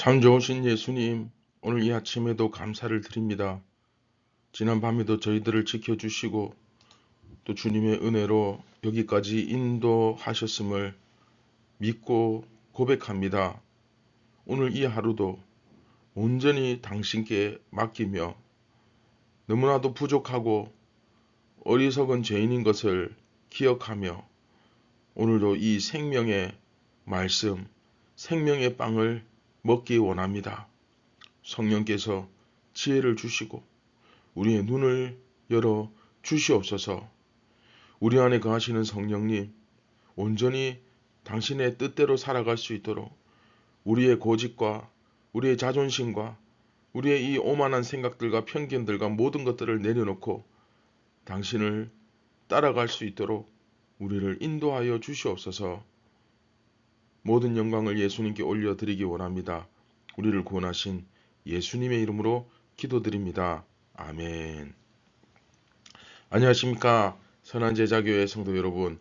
참 좋으신 예수님, 오늘 이 아침에도 감사를 드립니다. 지난 밤에도 저희들을 지켜주시고 또 주님의 은혜로 여기까지 인도하셨음을 믿고 고백합니다. 오늘 이 하루도 온전히 당신께 맡기며 너무나도 부족하고 어리석은 죄인인 것을 기억하며 오늘도 이 생명의 말씀, 생명의 빵을 먹기 원합니다. 성령께서 지혜를 주시고 우리의 눈을 열어 주시옵소서. 우리 안에 거하시는 성령님, 온전히 당신의 뜻대로 살아갈 수 있도록 우리의 고집과 우리의 자존심과 우리의 이 오만한 생각들과 편견들과 모든 것들을 내려놓고 당신을 따라갈 수 있도록 우리를 인도하여 주시옵소서. 모든 영광을 예수님께 올려드리기 원합니다. 우리를 구원하신 예수님의 이름으로 기도드립니다. 아멘. 안녕하십니까 선한 제자교회 성도 여러분.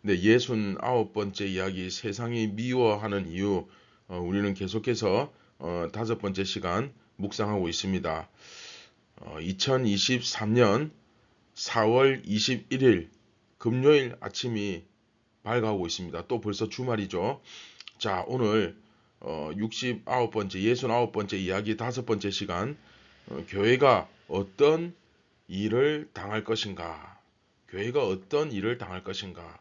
네, 69번째 이야기, 세상이 미워하는 이유, 우리는 계속해서 5번째 시간 묵상하고 있습니다. 2023년 4월 21일 금요일 아침이 밝아오고 있습니다. 또 벌써 주말이죠. 자, 오늘 69번째 이야기 5번째 시간, 교회가 어떤 일을 당할 것인가? 교회가 어떤 일을 당할 것인가?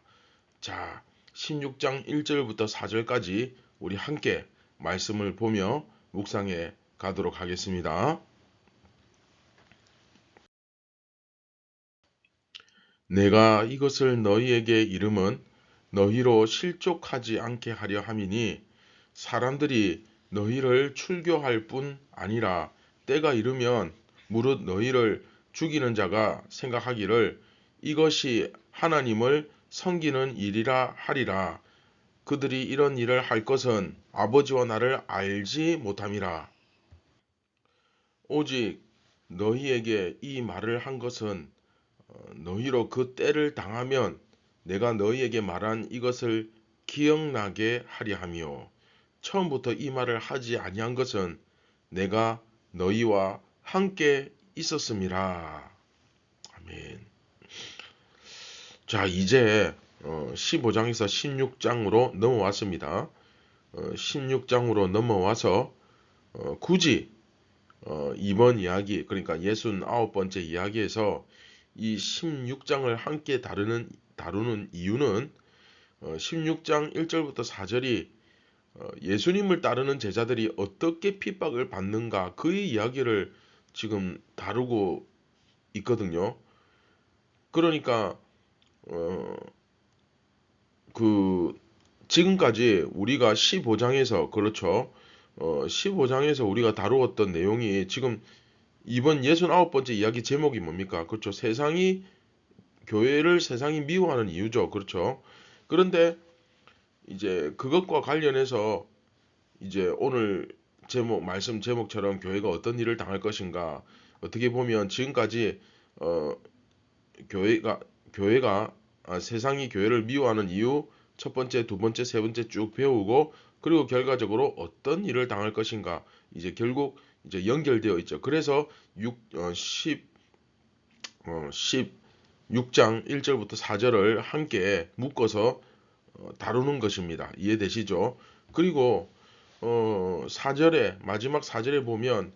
자, 16장 1절부터 4절까지 우리 함께 말씀을 보며 묵상해 가도록 하겠습니다. 내가 이것을 너희에게 이름은 너희로 실족하지 않게 하려 함이니 사람들이 너희를 출교할 뿐 아니라 때가 이르면 무릇 너희를 죽이는 자가 생각하기를 이것이 하나님을 섬기는 일이라 하리라. 그들이 이런 일을 할 것은 아버지와 나를 알지 못함이라. 오직 너희에게 이 말을 한 것은 너희로 그 때를 당하면 내가 너희에게 말한 이것을 기억나게 하려 함이요. 처음부터 이 말을 하지 아니한 것은 내가 너희와 함께 있었음이라. 아멘. 자, 이제 15장에서 16장으로 넘어왔습니다. 16장으로 넘어와서 굳이 이번 이야기, 그러니까 69번째 이야기에서 이 16장을 함께 다루는 이유는 16장 1절부터 4절이 예수님을 따르는 제자들이 어떻게 핍박을 받는가, 그의 이야기를 지금 다루고 있거든요. 그러니까 지금까지 우리가 15장에서, 그렇죠, 15장에서 우리가 다루었던 내용이 지금 이번 69번째 이야기 제목이 뭡니까? 그렇죠. 교회를 세상이 미워하는 이유죠. 그렇죠. 그런데 이제 그것과 관련해서 이제 오늘 말씀 제목처럼 교회가 어떤 일을 당할 것인가, 어떻게 보면 지금까지 교회가 세상이 교회를 미워하는 이유, 첫 번째, 두 번째, 세 번째 쭉 배우고, 그리고 결과적으로 어떤 일을 당할 것인가, 이제 결국 이제 연결되어 있죠. 그래서 16장 1절부터 4절을 함께 묶어서 다루는 것입니다. 이해되시죠? 그리고 4절에, 마지막 4절에 보면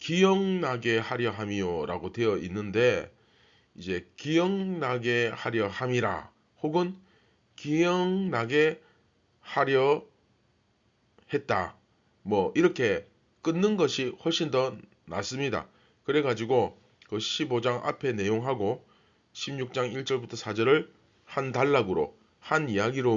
기억나게 하려 함이요 라고 되어 있는데, 이제 기억나게 하려 함이라 혹은 기억나게 하려 했다, 뭐 이렇게 끊는 것이 훨씬 더 낫습니다. 그래가지고 그 15장 앞에 내용하고 16장 1절부터 4절을 한 단락으로, 한 이야기로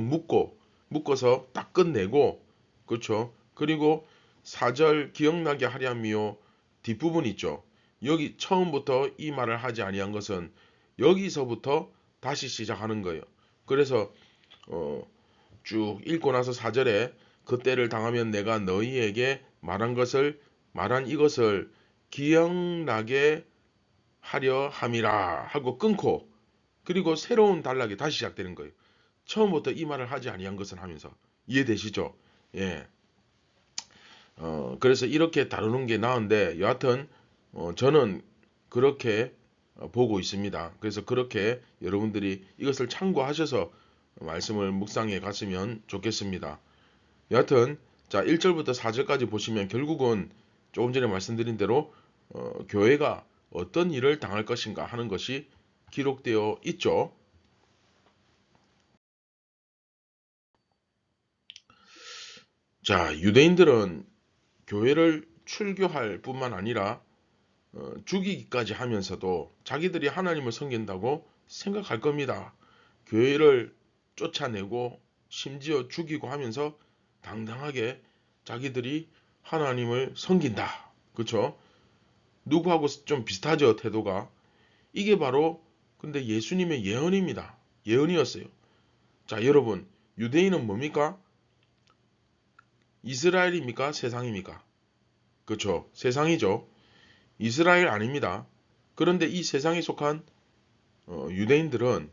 묶어서 딱 끝내고, 그렇죠. 그리고 4절 기억나게 하렴이요 뒷부분 있죠. 여기 처음부터 이 말을 하지 아니한 것은 여기서부터 다시 시작하는 거예요. 그래서 쭉 읽고 나서 4절에 그때를 당하면 내가 너희에게 말한 이것을 기억나게 하려 함이라 하고 끊고, 그리고 새로운 단락이 다시 시작되는 거예요. 처음부터 이 말을 하지 아니한 것은 하면서. 이해되시죠? 예. 그래서 이렇게 다루는 게 나은데 여하튼 저는 그렇게 보고 있습니다. 그래서 그렇게 여러분들이 이것을 참고하셔서 말씀을 묵상해 갔으면 좋겠습니다. 여하튼 자 1절부터 4절까지 보시면 결국은 조금 전에 말씀드린 대로 교회가 어떤 일을 당할 것인가 하는 것이 기록되어 있죠. 자, 유대인들은 교회를 출교할 뿐만 아니라 죽이기까지 하면서도 자기들이 하나님을 섬긴다고 생각할 겁니다. 교회를 쫓아내고 심지어 죽이고 하면서 당당하게 자기들이 하나님을 섬긴다. 그렇죠? 누구하고 좀 비슷하죠, 태도가. 이게 바로 근데 예수님의 예언입니다. 예언이었어요. 자, 여러분, 유대인은 뭡니까? 이스라엘입니까? 세상입니까? 그렇죠. 세상이죠. 이스라엘 아닙니다. 그런데 이 세상에 속한 유대인들은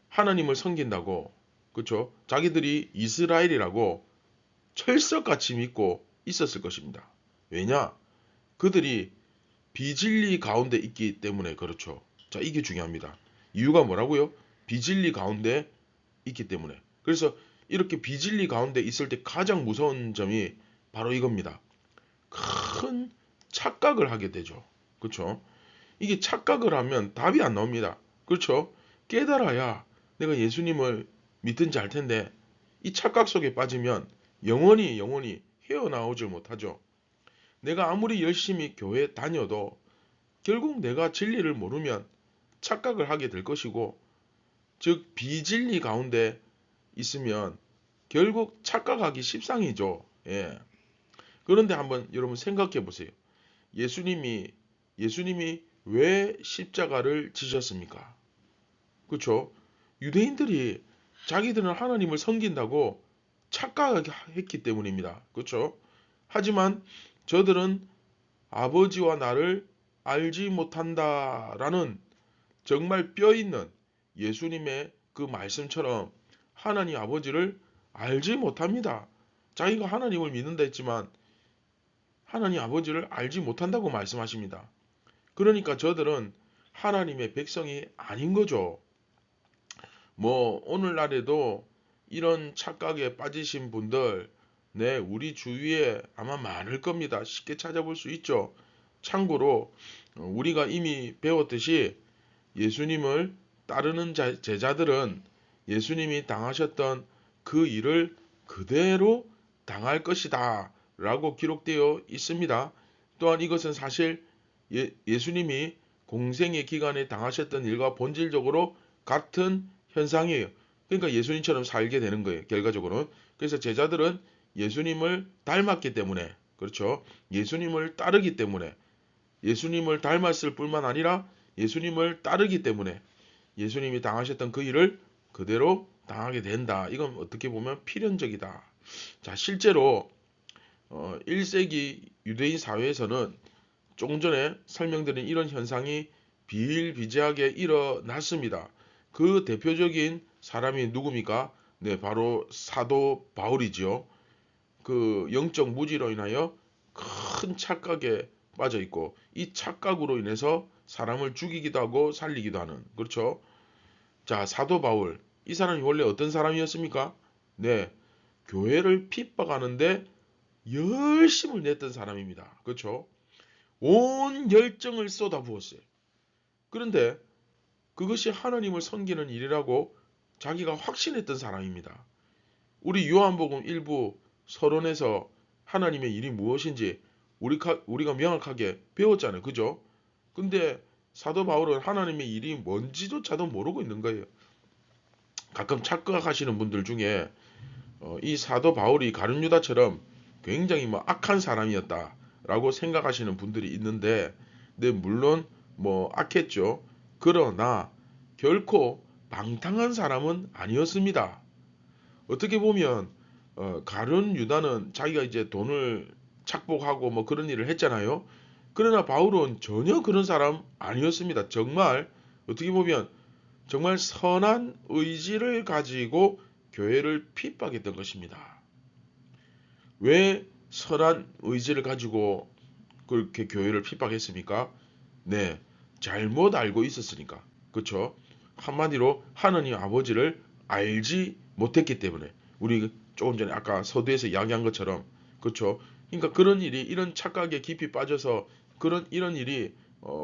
하나님을 섬긴다고, 그렇죠? 자기들이 이스라엘이라고 철석같이 믿고 있었을 것입니다. 왜냐? 그들이 비진리 가운데 있기 때문에 그렇죠. 자, 이게 중요합니다. 이유가 뭐라고요? 비진리 가운데 있기 때문에. 그래서 이렇게 비진리 가운데 있을 때 가장 무서운 점이 바로 이겁니다. 큰 착각을 하게 되죠. 그렇죠? 이게 착각을 하면 답이 안 나옵니다. 그렇죠? 깨달아야 내가 예수님을 믿든지 할 텐데 이 착각 속에 빠지면 영원히 헤어나오질 못하죠. 내가 아무리 열심히 교회 다녀도 결국 내가 진리를 모르면 착각을 하게 될 것이고, 즉 비진리 가운데 있으면 결국 착각하기 십상이죠. 예. 그런데 한번 여러분 생각해 보세요. 예수님이 예수님이 왜 십자가를 지셨습니까? 그렇죠? 유대인들이 자기들은 하나님을 섬긴다고 착각했기 때문입니다. 그렇죠? 하지만 저들은 아버지와 나를 알지 못한다라는 정말 뼈 있는 예수님의 그 말씀처럼 하나님 아버지를 알지 못합니다. 자기가 하나님을 믿는다 했지만 하나님 아버지를 알지 못한다고 말씀하십니다. 그러니까 저들은 하나님의 백성이 아닌 거죠. 뭐 오늘날에도 이런 착각에 빠지신 분들 네, 우리 주위에 아마 많을 겁니다. 쉽게 찾아볼 수 있죠. 참고로 우리가 이미 배웠듯이 예수님을 따르는 제자들은 예수님이 당하셨던 그 일을 그대로 당할 것이다 라고 기록되어 있습니다. 또한 이것은 사실 예수님이 공생의 기간에 당하셨던 일과 본질적으로 같은 현상이에요. 그러니까 예수님처럼 살게 되는 거예요. 결과적으로는. 그래서 제자들은 예수님을 닮았기 때문에, 그렇죠? 예수님을 따르기 때문에, 예수님을 닮았을 뿐만 아니라 예수님을 따르기 때문에 예수님이 당하셨던 그 일을 그대로 당하게 된다. 이건 어떻게 보면 필연적이다. 자, 실제로 1세기 유대인 사회에서는 조금 전에 설명드린 이런 현상이 비일비재하게 일어났습니다. 그 대표적인 사람이 누굽니까? 네, 바로 사도 바울이지요. 그 영적 무지로 인하여 큰 착각에 빠져 있고 이 착각으로 인해서 사람을 죽이기도 하고 살리기도 하는, 그렇죠? 자, 사도 바울 이 사람이 원래 어떤 사람이었습니까? 네, 교회를 핍박하는데 열심을 냈던 사람입니다. 그렇죠? 온 열정을 쏟아부었어요. 그런데 그것이 하나님을 섬기는 일이라고 자기가 확신했던 사람입니다. 우리 요한복음 1부 서론에서 하나님의 일이 무엇인지 우리가 명확하게 배웠잖아요. 그죠? 근데 사도 바울은 하나님의 일이 뭔지조차도 모르고 있는 거예요. 가끔 착각하시는 분들 중에 이 사도 바울이 가룟 유다처럼 굉장히 뭐 악한 사람이었다라고 생각하시는 분들이 있는데, 네, 물론 뭐 악했죠. 그러나 결코 방탕한 사람은 아니었습니다. 어떻게 보면 가룟 유다는 자기가 이제 돈을 착복하고 뭐 그런 일을 했잖아요. 그러나 바울은 전혀 그런 사람 아니었습니다. 정말 어떻게 보면 정말 선한 의지를 가지고 교회를 핍박했던 것입니다. 왜 선한 의지를 가지고 그렇게 교회를 핍박했습니까? 네, 잘못 알고 있었으니까. 그렇죠? 한마디로 하느님 아버지를 알지 못했기 때문에 우리 조금 전에 아까 서두에서 이야기한 것처럼 그렇죠? 그러니까 그런 일이 이런 착각에 깊이 빠져서 이런 일이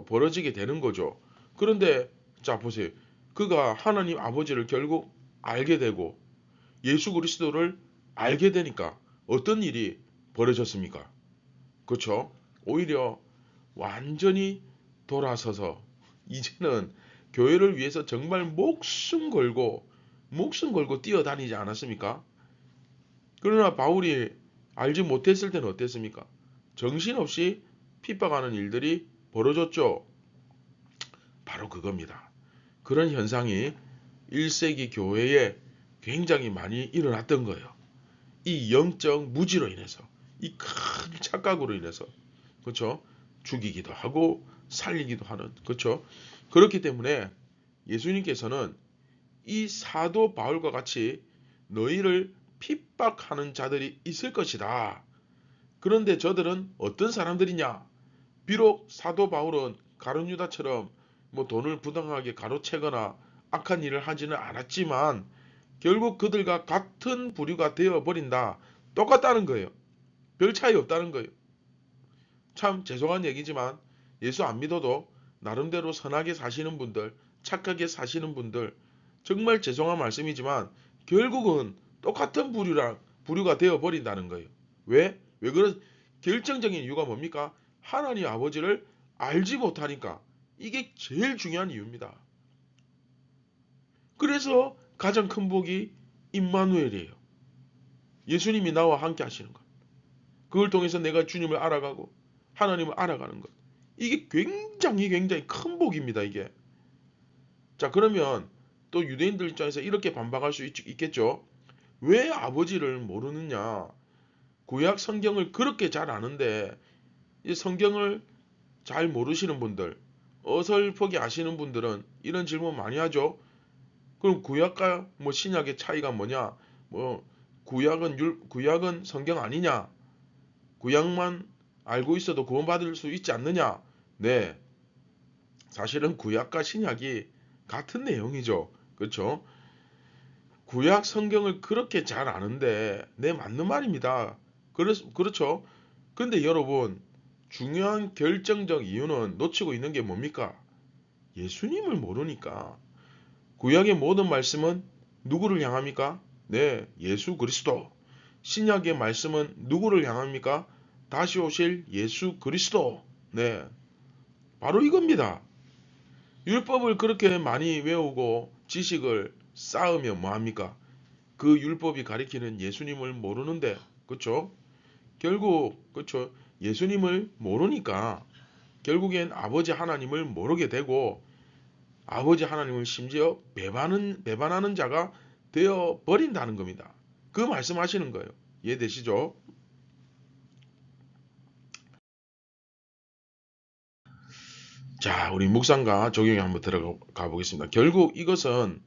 벌어지게 되는 거죠. 그런데 자 보세요. 그가 하나님 아버지를 결국 알게 되고 예수 그리스도를 알게 되니까 어떤 일이 벌어졌습니까? 그렇죠? 오히려 완전히 돌아서서 이제는 교회를 위해서 정말 목숨 걸고 뛰어다니지 않았습니까? 그러나 바울이 알지 못했을 때는 어땠습니까? 정신없이 핍박하는 일들이 벌어졌죠. 바로 그겁니다. 그런 현상이 1세기 교회에 굉장히 많이 일어났던 거예요. 이 영적 무지로 인해서, 이 큰 착각으로 인해서, 그렇죠? 죽이기도 하고 살리기도 하는, 그렇죠? 그렇기 때문에 예수님께서는 이 사도 바울과 같이 너희를 핍박하는 자들이 있을 것이다. 그런데 저들은 어떤 사람들이냐? 비록 사도 바울은 가룟 유다처럼 뭐 돈을 부당하게 가로채거나 악한 일을 하지는 않았지만 결국 그들과 같은 부류가 되어 버린다. 똑같다는 거예요. 별 차이 없다는 거예요. 참 죄송한 얘기지만 예수 안 믿어도 나름대로 선하게 사시는 분들, 착하게 사시는 분들, 정말 죄송한 말씀이지만 결국은 똑같은 부류가 되어 버린다는 거예요. 왜? 왜 그런 결정적인 이유가 뭡니까? 하나님 아버지를 알지 못하니까. 이게 제일 중요한 이유입니다. 그래서 가장 큰 복이 임마누엘이에요. 예수님이 나와 함께 하시는 것. 그걸 통해서 내가 주님을 알아가고 하나님을 알아가는 것. 이게 굉장히 큰 복입니다, 이게. 자, 그러면 또 유대인들 입장에서 이렇게 반박할 수 있겠죠. 왜 아버지를 모르느냐? 구약 성경을 그렇게 잘 아는데 이 성경을 잘 모르시는 분들, 어설프게 아시는 분들은 이런 질문 많이 하죠. 그럼 구약과 뭐 신약의 차이가 뭐냐? 뭐 구약은 성경 아니냐? 구약만 알고 있어도 구원받을 수 있지 않느냐? 네, 사실은 구약과 신약이 같은 내용이죠. 그렇죠? 구약 성경을 그렇게 잘 아는데 네, 맞는 말입니다. 그렇죠? 근데 여러분, 중요한 결정적 이유는 놓치고 있는 게 뭡니까? 예수님을 모르니까. 구약의 모든 말씀은 누구를 향합니까? 네, 예수 그리스도. 신약의 말씀은 누구를 향합니까? 다시 오실 예수 그리스도. 네, 바로 이겁니다. 율법을 그렇게 많이 외우고 지식을 쌓으면 뭐합니까? 그 율법이 가리키는 예수님을 모르는데, 그쵸? 결국, 그쵸? 예수님을 모르니까 결국엔 아버지 하나님을 모르게 되고 아버지 하나님을 심지어 배반하는 자가 되어 버린다는 겁니다. 그 말씀하시는 거예요. 이해되시죠? 자, 우리 묵상과 적용에 한번 들어가 보겠습니다. 결국 이것은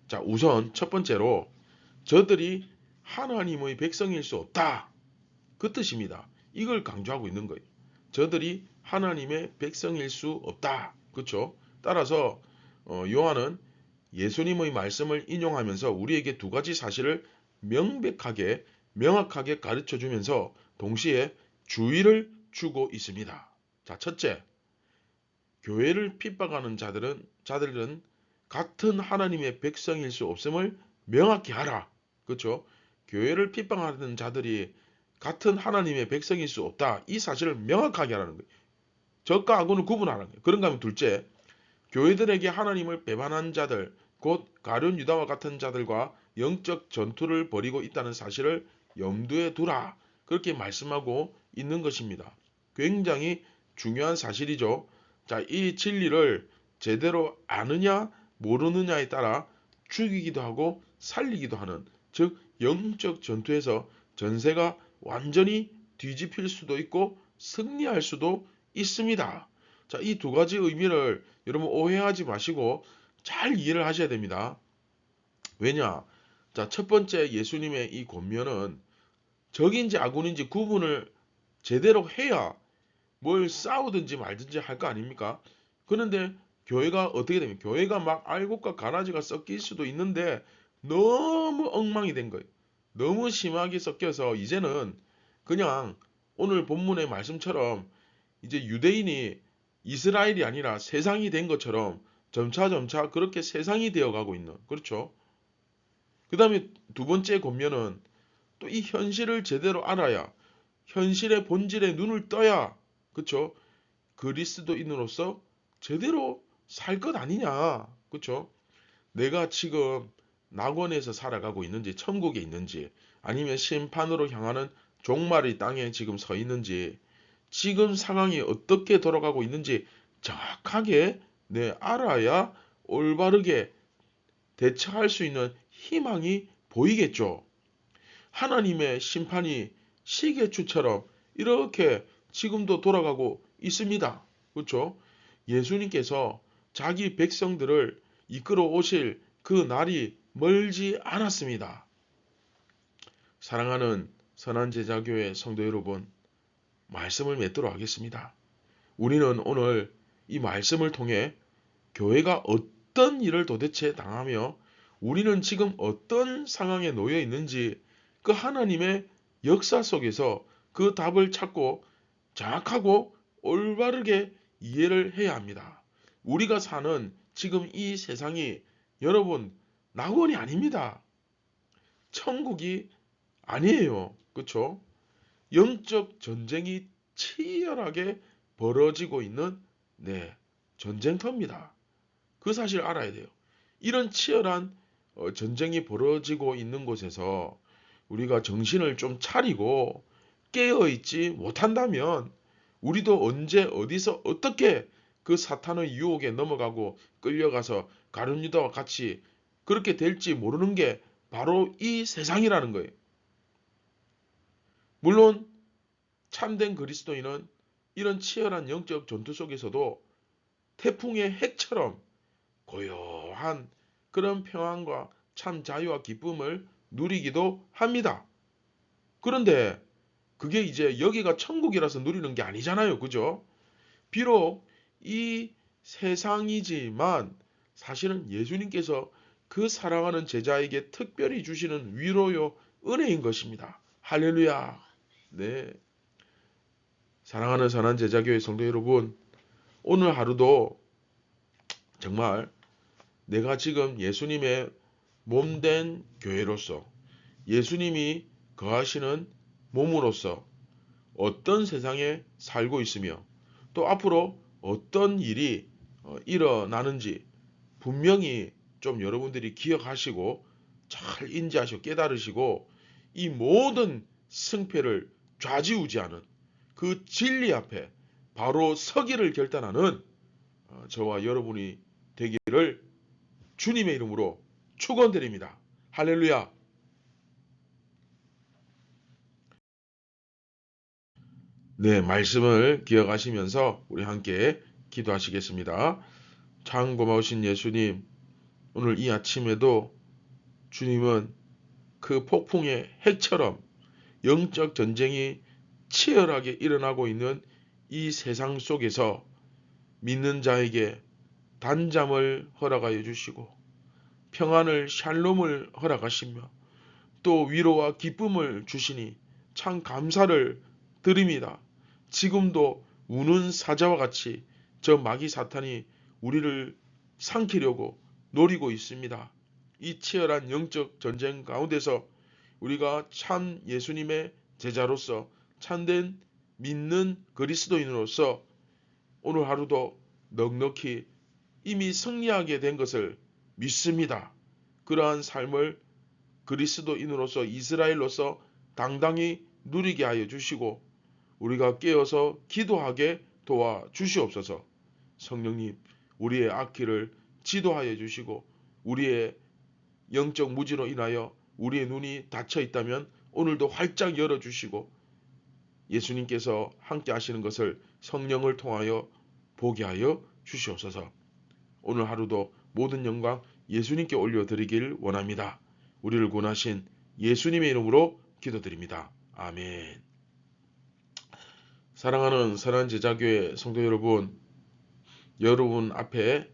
자, 우선 첫 번째로 저들이 하나님의 백성일 수 없다. 그 뜻입니다. 이걸 강조하고 있는 거예요. 저들이 하나님의 백성일 수 없다. 그렇죠? 따라서 요한은 예수님의 말씀을 인용하면서 우리에게 두 가지 사실을 명확하게 가르쳐 주면서 동시에 주의를 주고 있습니다. 자, 첫째, 교회를 핍박하는 자들은 같은 하나님의 백성일 수 없음을 명확히 하라. 그렇죠? 교회를 핍박하는 자들이 같은 하나님의 백성일 수 없다. 이 사실을 명확하게 하라는 거예요. 적과 악을 구분하라는 거예요. 그런가 하면 둘째, 교회들에게 하나님을 배반한 자들, 곧 가룟 유다와 같은 자들과 영적 전투를 벌이고 있다는 사실을 염두에 두라. 그렇게 말씀하고 있는 것입니다. 굉장히 중요한 사실이죠. 자, 이 진리를 제대로 아느냐 모르느냐에 따라 죽이기도 하고 살리기도 하는, 즉 영적 전투에서 전세가 완전히 뒤집힐 수도 있고 승리할 수도 있습니다. 자, 이 두 가지 의미를 여러분 오해하지 마시고 잘 이해를 하셔야 됩니다. 왜냐? 자, 첫 번째 예수님의 이 권면은 적인지 아군인지 구분을 제대로 해야 뭘 싸우든지 말든지 할 거 아닙니까? 그런데 교회가 어떻게 되면 교회가 막 알곡과 가라지가 섞일 수도 있는데 너무 엉망이 된 거예요. 너무 심하게 섞여서 이제는 그냥 오늘 본문의 말씀처럼 이제 유대인이 이스라엘이 아니라 세상이 된 것처럼 점차 그렇게 세상이 되어 가고 있는, 그렇죠? 그 다음에 두 번째 권면은 또 이 현실을 제대로 알아야, 현실의 본질에 눈을 떠야, 그렇죠? 그리스도인으로서 제대로 살 것 아니냐, 그렇죠? 내가 지금 낙원에서 살아가고 있는지, 천국에 있는지, 아니면 심판으로 향하는 종말의 땅에 지금 서 있는지, 지금 상황이 어떻게 돌아가고 있는지 정확하게 알아야 올바르게 대처할 수 있는 희망이 보이겠죠. 하나님의 심판이 시계추처럼 이렇게 지금도 돌아가고 있습니다. 그렇죠? 예수님께서 자기 백성들을 이끌어 오실 그 날이 멀지 않았습니다. 사랑하는 선한 제자교회 성도 여러분, 말씀을 맺도록 하겠습니다. 우리는 오늘 이 말씀을 통해 교회가 어떤 일을 도대체 당하며 우리는 지금 어떤 상황에 놓여 있는지 그 하나님의 역사 속에서 그 답을 찾고 정확하고 올바르게 이해를 해야 합니다. 우리가 사는 지금 이 세상이 여러분 낙원이 아닙니다. 천국이 아니에요. 그렇죠? 영적 전쟁이 치열하게 벌어지고 있는 전쟁터입니다. 그 사실 알아야 돼요. 이런 치열한 전쟁이 벌어지고 있는 곳에서 우리가 정신을 좀 차리고 깨어있지 못한다면 우리도 언제 어디서 어떻게 그 사탄의 유혹에 넘어가고 끌려가서 가룟유다와 같이 그렇게 될지 모르는 게 바로 이 세상이라는 거예요. 물론 참된 그리스도인은 이런 치열한 영적 전투 속에서도 태풍의 핵처럼 고요한 그런 평안과 참 자유와 기쁨을 누리기도 합니다. 그런데 그게 이제 여기가 천국이라서 누리는 게 아니잖아요. 그죠? 비록 이 세상이지만 사실은 예수님께서 그 사랑하는 제자에게 특별히 주시는 위로요 은혜인 것입니다. 할렐루야. 네. 사랑하는 선한 제자교회 성도 여러분, 오늘 하루도 정말 내가 지금 예수님의 몸된 교회로서 예수님이 거하시는 몸으로서 어떤 세상에 살고 있으며 또 앞으로 어떤 일이 일어나는지 분명히 좀 여러분들이 기억하시고 잘 인지하시고 깨달으시고 이 모든 승패를 좌지우지하는 그 진리 앞에 바로 서기를 결단하는 저와 여러분이 되기를 주님의 이름으로 축원드립니다. 할렐루야. 네, 말씀을 기억하시면서 우리 함께 기도하시겠습니다. 참 고마우신 예수님, 오늘 이 아침에도 주님은 그 폭풍의 핵처럼 영적 전쟁이 치열하게 일어나고 있는 이 세상 속에서 믿는 자에게 단잠을 허락하여 주시고 평안을 샬롬을 허락하시며 또 위로와 기쁨을 주시니 참 감사를 드립니다. 지금도 우는 사자와 같이 저 마귀 사탄이 우리를 삼키려고 노리고 있습니다. 이 치열한 영적 전쟁 가운데서 우리가 참 예수님의 제자로서 참된 믿는 그리스도인으로서 오늘 하루도 넉넉히 이미 승리하게 된 것을 믿습니다. 그러한 삶을 그리스도인으로서 이스라엘로서 당당히 누리게 하여 주시고 우리가 깨어서 기도하게 도와 주시옵소서. 성령님, 우리의 악기를 지도하여 주시고 우리의 영적 무지로 인하여 우리의 눈이 닫혀 있다면 오늘도 활짝 열어주시고 예수님께서 함께 하시는 것을 성령을 통하여 보게 하여 주시옵소서. 오늘 하루도 모든 영광 예수님께 올려드리길 원합니다. 우리를 구원하신 예수님의 이름으로 기도드립니다. 아멘. 사랑하는 선한 제자교회 성도 여러분, 여러분 앞에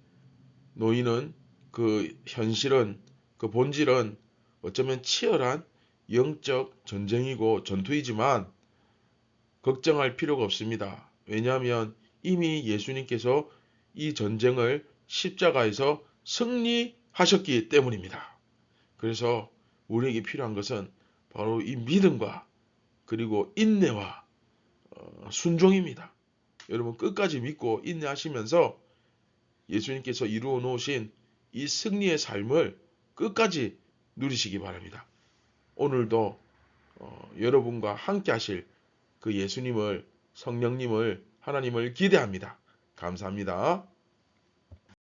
놓이는 그 현실은, 그 본질은 어쩌면 치열한 영적 전쟁이고 전투이지만 걱정할 필요가 없습니다. 왜냐하면 이미 예수님께서 이 전쟁을 십자가에서 승리하셨기 때문입니다. 그래서 우리에게 필요한 것은 바로 이 믿음과 그리고 인내와 순종입니다. 여러분 끝까지 믿고 인내하시면서 예수님께서 이루어 놓으신 이 승리의 삶을 끝까지 누리시기 바랍니다. 오늘도 여러분과 함께 하실 그 예수님을, 성령님을, 하나님을 기대합니다. 감사합니다.